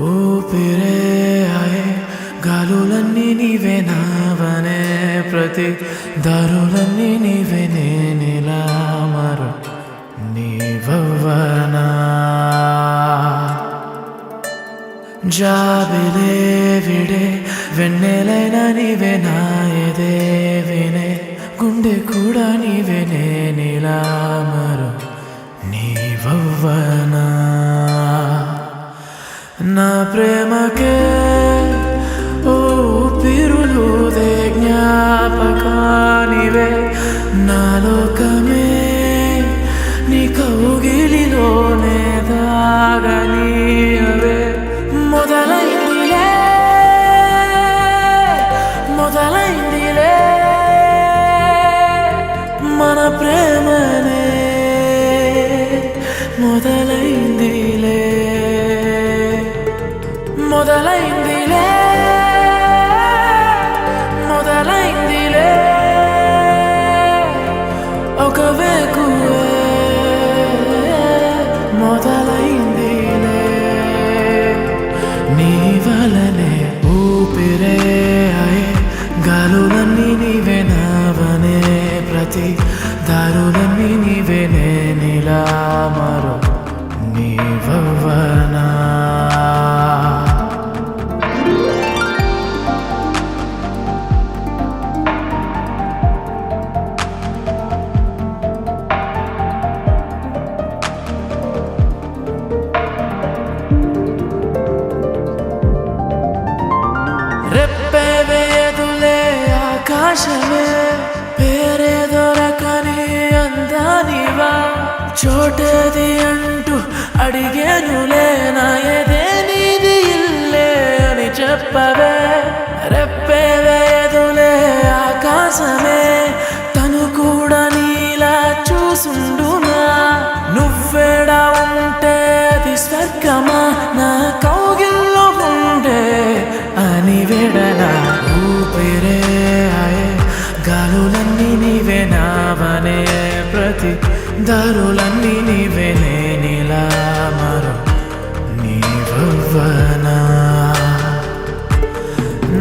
ఊపిరే ఆయే గాలులన్నీ నీవే నావనే ప్రతి దారులన్నీ నీవే నేనిలా మరో నీవవ్వనా జాబిలే విడే వెన్నెలైన నీవే నా ఎదే వినే గుండె కూడా నీవే నేనిలా మరో నీవవ్వనా నా ప్రేమకే ఊపిరులుదే జ్ఞాపకానివే నా లోకమే నీ కౌగిలిలోనే దాగనీయవే మొదలైందిలే మొదలైందిలే మన ప్రేమనే మొదలైందిలే మొదలైందిలే మొదలైందిలే ఒక వేకువే మొదలైందిలే నీ వలనే ఊపిరే అయే గాలులన్నీ నీవే నావనే ప్రతి దారులన్నీ నీవే నేనిలా మరో నీవవ్వనా రెప్పే వేదులే ఆకాశమే పేరే దొరకని అందానివా చోటేది అంటూ అడిగేనులే నా ఎదే నీది ఇల్లే అని చెప్పవే రెప్పే వేదులే ఆకాశమే తను కూడా నీలా చూసుండునా నువ్వేడా ఉంటే అది స్వర్గమా నా కౌగిల్లో ఉండే అని వెడలా ఊపిరే ఆయే గాలులన్నీ నీవే నావనే ప్రతి దారులన్నీ నీవే నేనిలా మరో నీవవ్వనా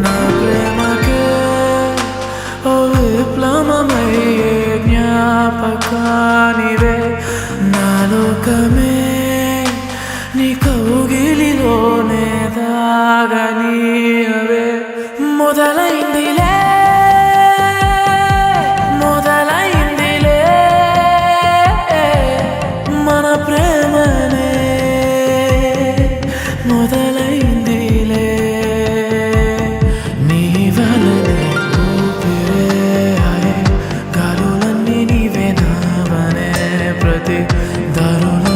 నా ప్రేమకే ఓ విప్లవమయ్యే జ్ఞాపకానివే నా లోకమే నీ కౌగిలిలోనే దాగనీయవే మొదలైందిలే మొదలైందిలే మన ప్రేమనే మొదలైందిలే నీ వలనే ఊపిరే ఆయే గాలులన్నీ నీవే నావనే ప్రతి దారుల